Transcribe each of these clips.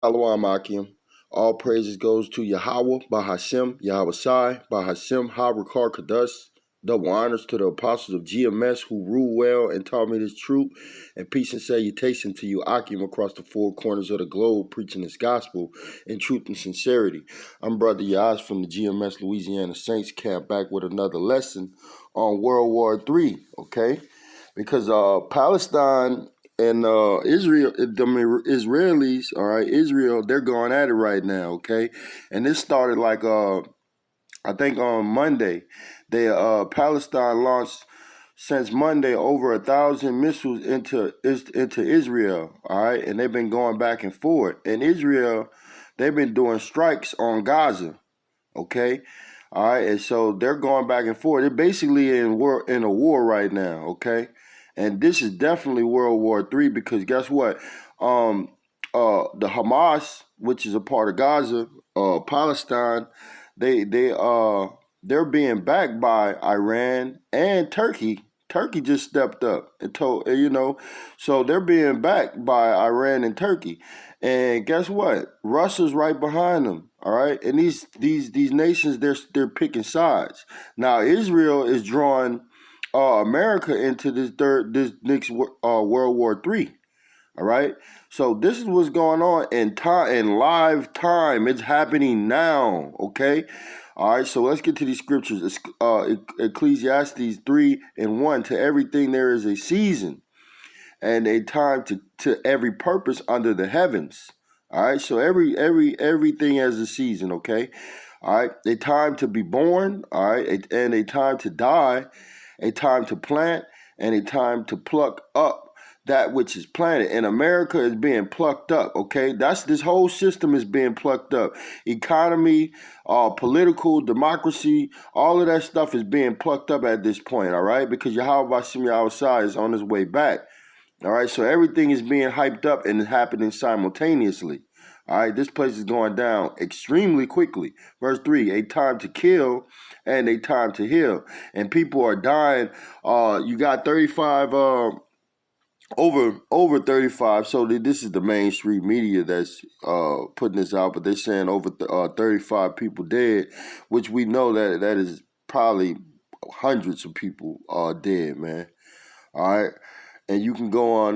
Shalom Akim. All praises goes to Yahweh, Bahashem, Yahweh Shai, Bahashem, Habrakar Kadas. Double honors to the apostles of GMS who rule well and taught me this truth. And peace and salutation to you, Akim, across the four corners of the globe, preaching this gospel in truth and sincerity. I'm Brother Yaz from the GMS Louisiana Saints camp, back with another lesson on World War III, okay? Because Palestine and Israel, Israelis, all right, Israel, they're going at it right now, okay? And this started like I think on Monday. They Palestine launched since Monday over 1,000 missiles into Israel, all right, and they've been going back and forth. And Israel, they've been doing strikes on Gaza, okay. All right, and so they're going back and forth. They're basically in a war right now, okay? And this is definitely World War III because guess what? The Hamas, which is a part of Gaza, Palestine, they're being backed by Iran and Turkey. Turkey just stepped up and told so they're being backed by Iran and Turkey. And guess what? Russia's right behind them. All right, and these nations they're picking sides. Now Israel is drawing America into this next World War III. All right, so this is what's going on in live time. It's happening now. Okay, all right. So let's get to these scriptures. Ecclesiastes 3:1. To everything there is a season and a time to every purpose under the heavens. All right, so everything has a season, okay? All right, a time to be born, all right, and a time to die, a time to plant, and a time to pluck up that which is planted. And America is being plucked up, okay? This whole system is being plucked up. Economy, political, democracy, all of that stuff is being plucked up at this point, all right? Because Yahweh Bashim Yahweh is on his way back. All right, so everything is being hyped up and it's happening simultaneously. All right, this place is going down extremely quickly. Verse 3, a time to kill and a time to heal. And people are dying. You got 35, over 35. So this is the mainstream media that's putting this out, but they're saying over 35 people dead, which we know that is probably hundreds of people dead, man. All right. And you can go on,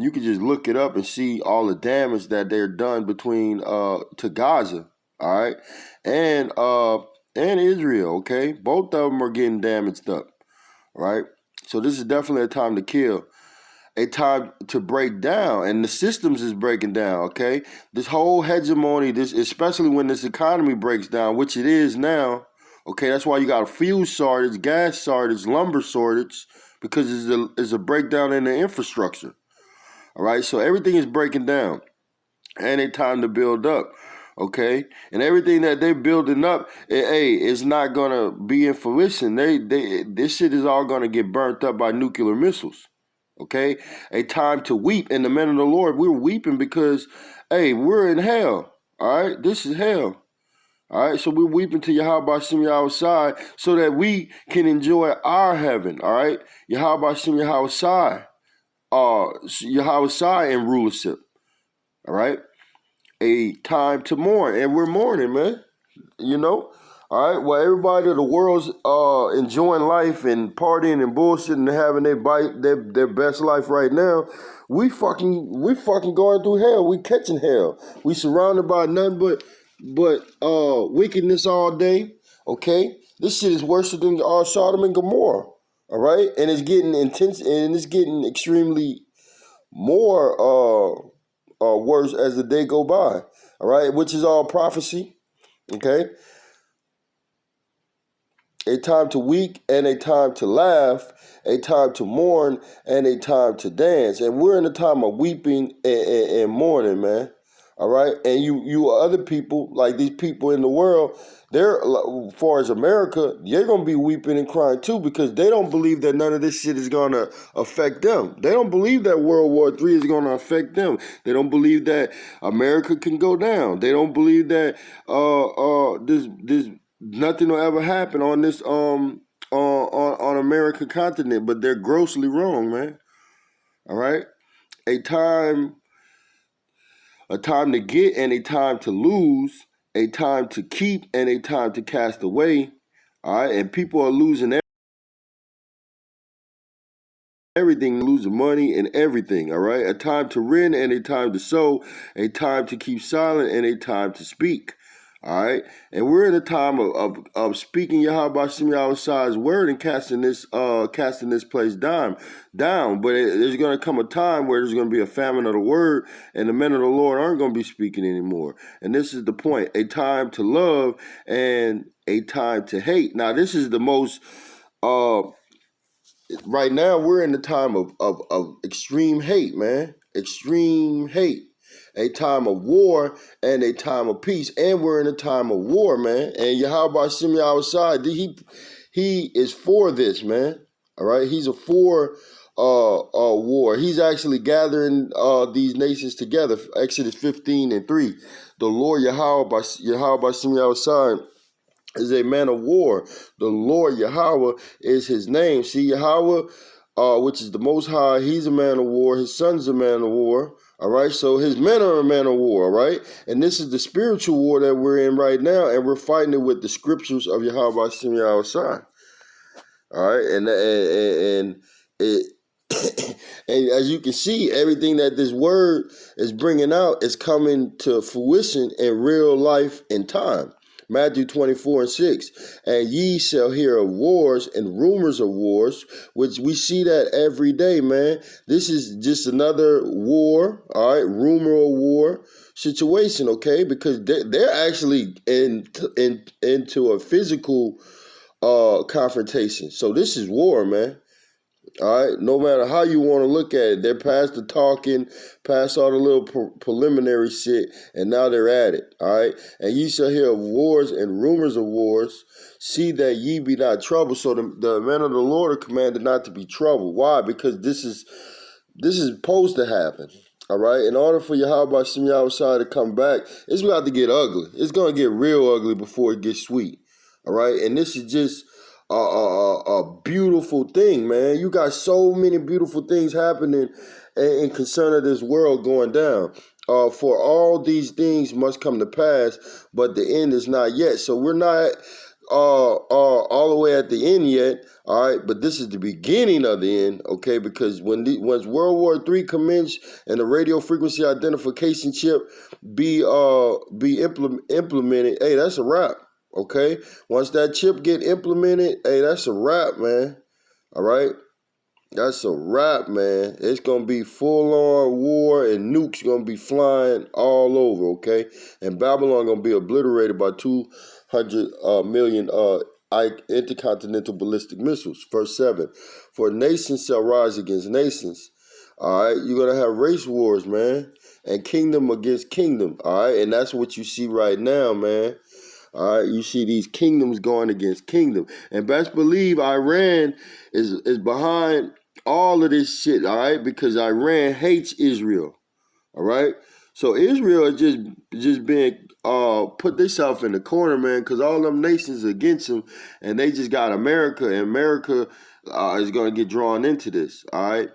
you can just look it up and see all the damage that they're done between to Gaza, all right, and Israel, okay. Both of them are getting damaged up, right. So this is definitely a time to kill, a time to break down, and the systems is breaking down, okay. This whole hegemony, especially when this economy breaks down, which it is now, okay. That's why you got a fuel shortage, gas shortage, lumber shortage. Because it's a breakdown in the infrastructure. All right, so everything is breaking down, and it's time to build up. Okay, and everything that they're building up, it's not gonna be in fruition. This shit is all gonna get burnt up by nuclear missiles. Okay, a time to weep. And the men of the Lord, we're weeping because, we're in hell. All right, this is hell. All right, so we're weeping to Yahweh Shem Yahweh Shai so that we can enjoy our heaven. All right, Yahweh Shem Yahweh Shai, Yahweh Shai in rulership. All right, a time to mourn, and we're mourning, man. You know, all right. While everybody in the world's enjoying life and partying and bullshitting and having their best life right now, we fucking going through hell. We catching hell. We surrounded by nothing but wickedness all day. Okay, this shit is worse than Sodom and Gomorrah. All right, and it's getting intense and it's getting extremely more worse as the day go by. All right, which is all prophecy. Okay, a time to weep and a time to laugh, a time to mourn and a time to dance. And we're in a time of weeping and mourning, man. All right, and you other people, like these people in the world, they're, as far as America, they're gonna be weeping and crying too because they don't believe that none of this shit is gonna affect them. They don't believe that World War III is gonna affect them. They don't believe that America can go down. They don't believe that this nothing will ever happen on this on American continent. But they're grossly wrong, man. All right, a time A time to get and a time to lose, a time to keep and a time to cast away. All right, and people are losing everything, losing money and everything. All right, a time to rend and a time to sow, a time to keep silent and a time to speak. All right, and we're in a time of speaking Yahweh Shem Yahweh's word and casting this place down. But there's going to come a time where there's going to be a famine of the word, and the men of the Lord aren't going to be speaking anymore. And this is the point: a time to love and a time to hate. Now, this is the most. Right now we're in the time of extreme hate, man. Extreme hate. A time of war and a time of peace. And we're in a time of war, man. And Yahweh Shem outside, he is for this, man. All right. He's a for war. He's actually gathering these nations together. Exodus 15:3. The Lord Yahweh Shem outside is a man of war. The Lord Yahweh is his name. See, Yahweh, which is the Most High, he's a man of war. His son's a man of war. All right, so his men are a man of war. All right, and this is the spiritual war that we're in right now, and we're fighting it with the scriptures of Yahweh Shem Yahweh. All right, and it. And as you can see, everything that this word is bringing out is coming to fruition in real life in time. Matthew 24:6, and ye shall hear of wars and rumors of wars, which we see that every day, man. This is just another war, all right, rumor of war situation, okay, because they're actually into a physical confrontation. So this is war, man. All right, no matter how you want to look at it, they're past the talking, past all the little preliminary shit, and now they're at it. All right, and ye shall hear of wars and rumors of wars. See that ye be not troubled. So the men of the Lord are commanded not to be troubled. Why? Because this is supposed to happen. All right, in order for Yahweh Shem Yahweh to come back, it's about to get ugly. It's gonna get real ugly before it gets sweet. All right, and this is just a beautiful thing, man. You got so many beautiful things happening in concern of this world going down. For all these things must come to pass, but the end is not yet. So we're not all the way at the end yet. All right, but this is the beginning of the end, okay? Because once World War III commenced and the radio frequency identification chip be implemented, hey, that's a wrap. Okay, once that chip get implemented, hey, that's a wrap, man. All right, that's a wrap, man. It's gonna be full-on war and nukes gonna be flying all over. Okay, and Babylon gonna be obliterated by 200 million intercontinental ballistic missiles. Verse 7: For nations shall rise against nations. All right, you're gonna have race wars, man, and kingdom against kingdom. All right, and that's what you see right now, man. All right, you see these kingdoms going against kingdom, and best believe Iran is behind all of this shit. All right, because Iran hates Israel. All right, so Israel is just being put themselves in the corner, man, because all them nations are against them, and they just got America, and America is going to get drawn into this. All right.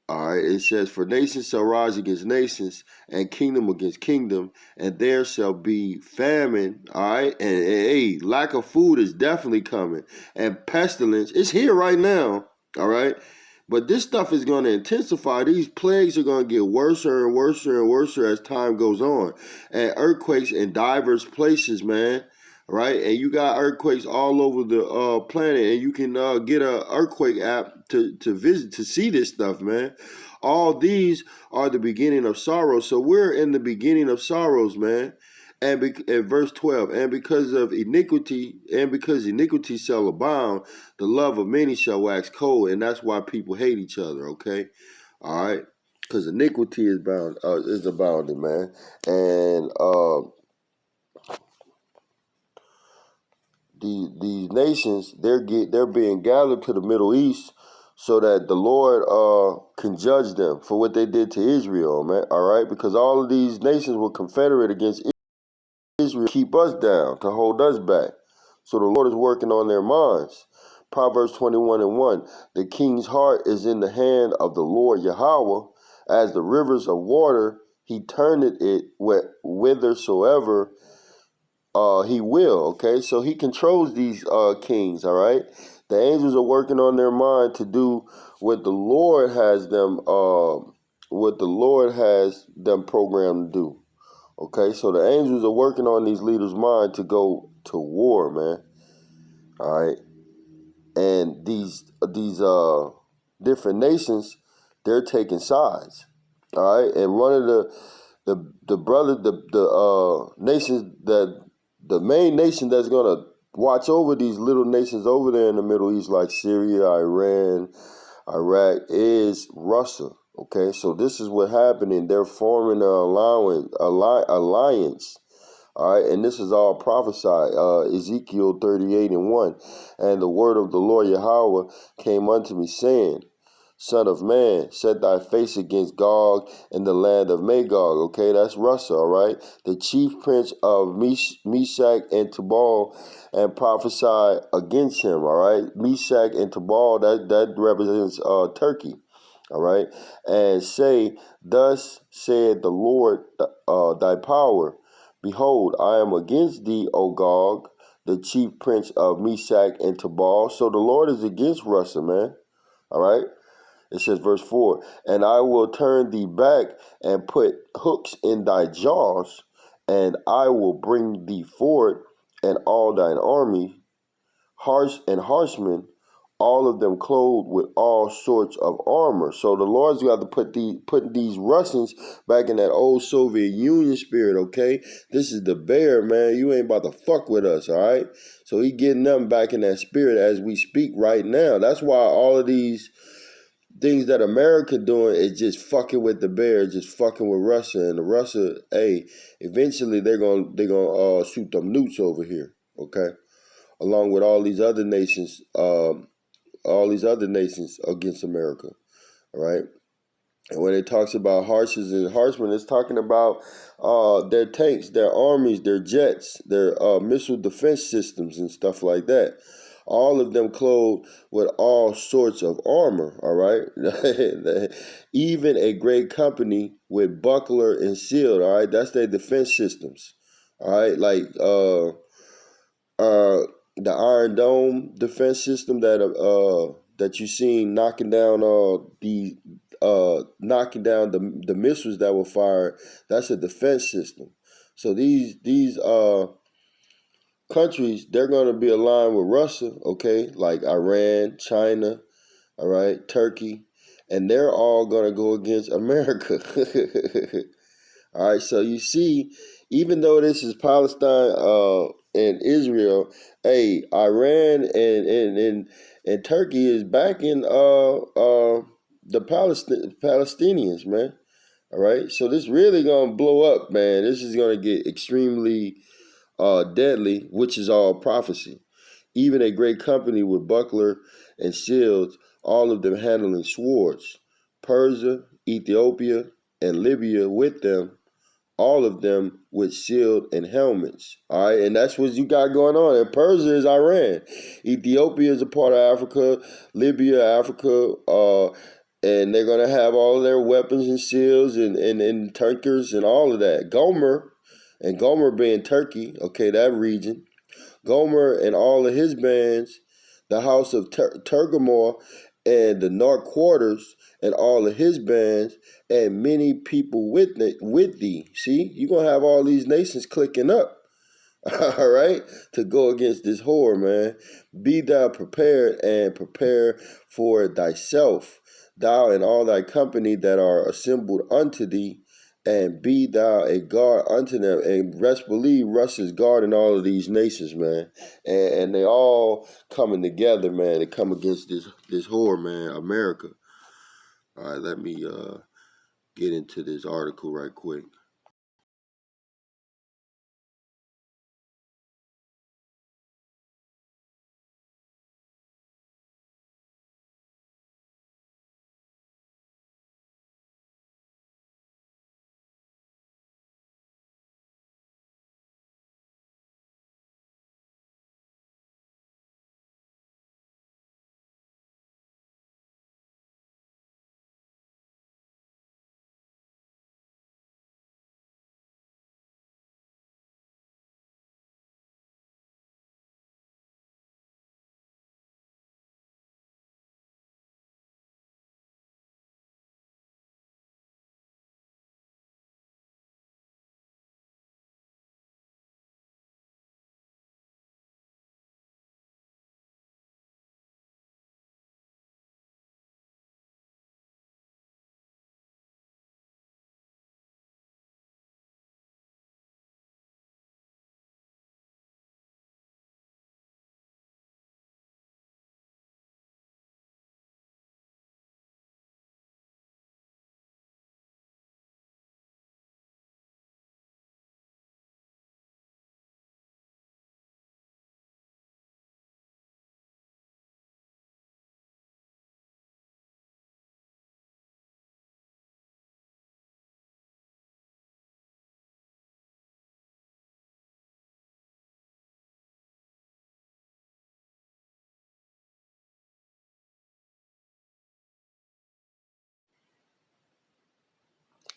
All right, it says, for nations shall rise against nations, and kingdom against kingdom, and there shall be famine. All right, and hey, lack of food is definitely coming, and pestilence is here right now. All right, but this stuff is going to intensify. These plagues are going to get worse and worse and worse as time goes on, and earthquakes in diverse places, man. Right, and you got earthquakes all over the planet, and you can get an earthquake app to visit to see this stuff, man. All these are the beginning of sorrow. So we're in the beginning of sorrows, man. And verse 12, and because iniquity shall abound, the love of many shall wax cold, and that's why people hate each other. Okay, all right, because iniquity is abounding, man, and these nations, they're being gathered to the Middle East so that the Lord can judge them for what they did to Israel, man. All right, because all of these nations were confederate against Israel, to keep us down, to hold us back. So the Lord is working on their minds. Proverbs 21:1, the king's heart is in the hand of the Lord Yahweh, as the rivers of water he turneth it whithersoever he will. Okay, so he controls these kings. All right, the angels are working on their mind to do what the Lord has them programmed to do. Okay, so the angels are working on these leaders' mind to go to war, man. All right, and these different nations, they're taking sides. All right, and one of the nations that the main nation that's gonna watch over these little nations over there in the Middle East, like Syria, Iran, Iraq, is Russia. Okay, so this is what happening. They're forming an alliance. All right, and this is all prophesied. Ezekiel 38:1, and the word of the Lord Yahweh came unto me, saying, Son of man, set thy face against Gog in the land of Magog. Okay, that's Russia, all right? The chief prince of Meshach and Tubal, and prophesy against him, all right? Meshach and Tubal, that represents Turkey, all right? And say, Thus said the Lord, thy power. Behold, I am against thee, O Gog, the chief prince of Meshach and Tubal. So the Lord is against Russia, man, all right? It says, verse 4, And I will turn thee back and put hooks in thy jaws, and I will bring thee forth and all thine army, horsemen, all of them clothed with all sorts of armor. So the Lord's got to put these Russians back in that old Soviet Union spirit, okay? This is the bear, man. You ain't about to fuck with us, all right? So he getting them back in that spirit as we speak right now. That's why all of these things that America doing is just fucking with the bear, just fucking with Russia, and the Russia, hey, eventually they're gonna shoot them nukes over here, okay, along with all these other nations against America, all right. And when it talks about horses and horsemen, it's talking about their tanks, their armies, their jets, their missile defense systems and stuff like that. All of them clothed with all sorts of armor, all right? Even a great company with buckler and shield, all right? That's their defense systems, all right? Like the Iron Dome defense system that you seen knocking down the missiles that were fired. That's a defense system. So these countries, they're going to be aligned with Russia, okay, like Iran, China, all right, Turkey, and they're all going to go against America. All right, so you see, even though this is Palestine and Israel, hey, Iran and Turkey is backing the Palestinians, man. All right, so this really gonna blow up, man. This is gonna get extremely deadly, which is all prophecy. Even a great company with buckler and shields, all of them handling swords. Persia, Ethiopia, and Libya with them, all of them with shield and helmets. All right, and that's what you got going on. And Persia is Iran. Ethiopia is a part of Africa. Libya, Africa. And they're going to have all their weapons and shields and tankers and all of that. Gomer being Turkey, okay, that region. Gomer and all of his bands, the house of Tergamor and the North Quarters and all of his bands, and many people with thee. See, you're going to have all these nations clicking up, all right, to go against this whore, man. Be thou prepared and prepare for thyself, thou and all thy company that are assembled unto thee, and be thou a guard unto them. And believe Russia's guarding all of these nations, man. And they all coming together, man, to come against this whore, man, America. All right, let me get into this article right quick.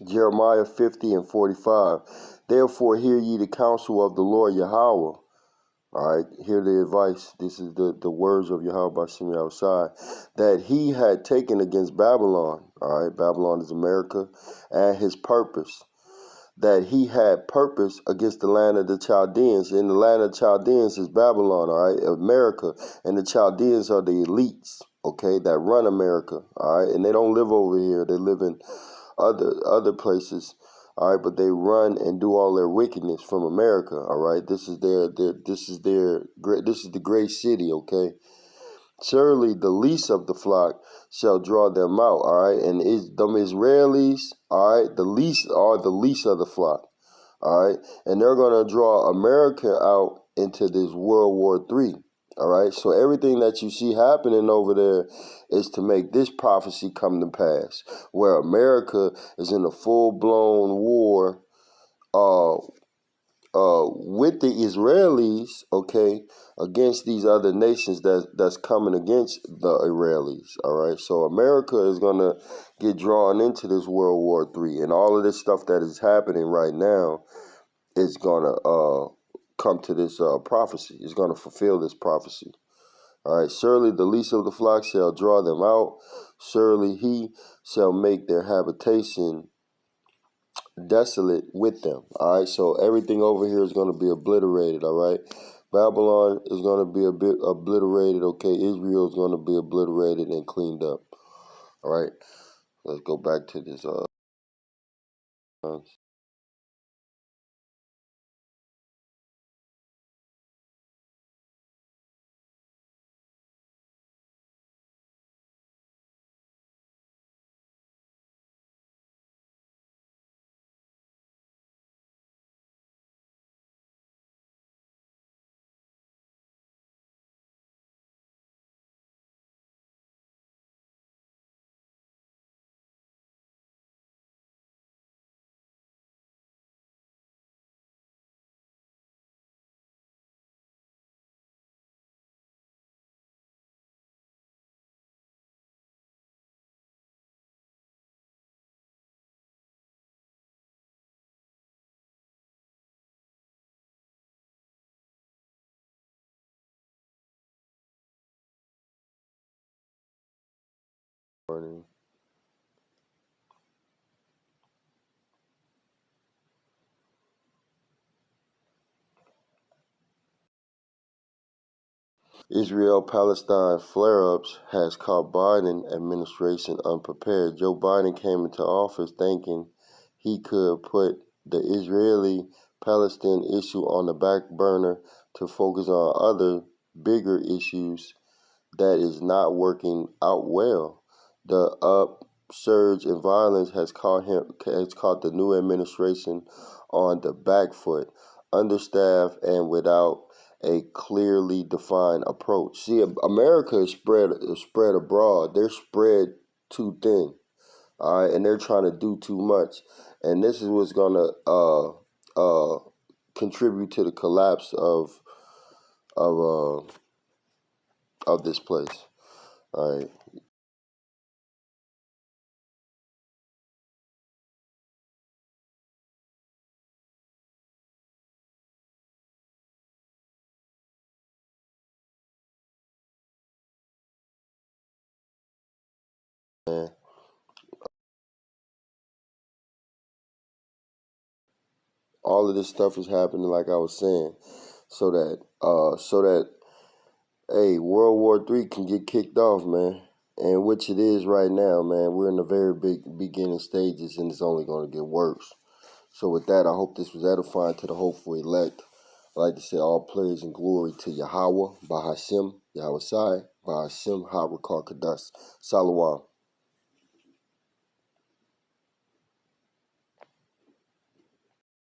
Jeremiah 50 and 45. Therefore hear ye the counsel of the Lord Yahweh. All right, hear the advice. This is the words of Yahweh by Shemi outside that he had taken against Babylon. All right, Babylon is America, and his purpose. That he had purpose against the land of the Chaldeans. And the land of the Chaldeans is Babylon, all right, America. And the Chaldeans are the elites, okay, that run America, all right. And they don't live over here. They live in other places, all right, but they run and do all their wickedness from America, all right. This is the great city, okay. Surely the least of the flock shall draw them out, all right. And them Israelis, all right, the least of the flock, all right. And they're gonna draw America out into this World War III. All right, so everything that you see happening over there is to make this prophecy come to pass, where America is in a full-blown war with the Israelis, okay, against these other nations that's coming against the Israelis, all right? So America is going to get drawn into this World War III, and all of this stuff that is happening right now is going to come to this prophecy. It's going to fulfill this prophecy. All right, surely the least of the flock shall draw them out. Surely he shall make their habitation desolate with them. All right, so everything over here is going to be obliterated. All right, Babylon is going to be a bit obliterated. Okay, Israel is going to be obliterated and cleaned up. All right, let's go back to this. Israel-Palestine flare-ups has caught Biden administration unprepared. Joe Biden came into office thinking he could put the Israeli-Palestine issue on the back burner to focus on other bigger issues that is not working out well. The upsurge in violence has caught the new administration on the back foot, understaffed and without a clearly defined approach. See, America is spread abroad. They're spread too thin, all right, and they're trying to do too much. And this is what's gonna contribute to the collapse of this place. All right. Man. All of this stuff is happening, like I was saying, so that hey, World War III can get kicked off, man, and which it is right now, man. We're in the very big beginning stages, and it's only going to get worse. So with that, I hope this was edifying to the hopeful elect. I'd like to say all praise and glory to Yahweh, Bahashem, Yahweh Sai, Bahashem, Harakar Kadas, Salawam.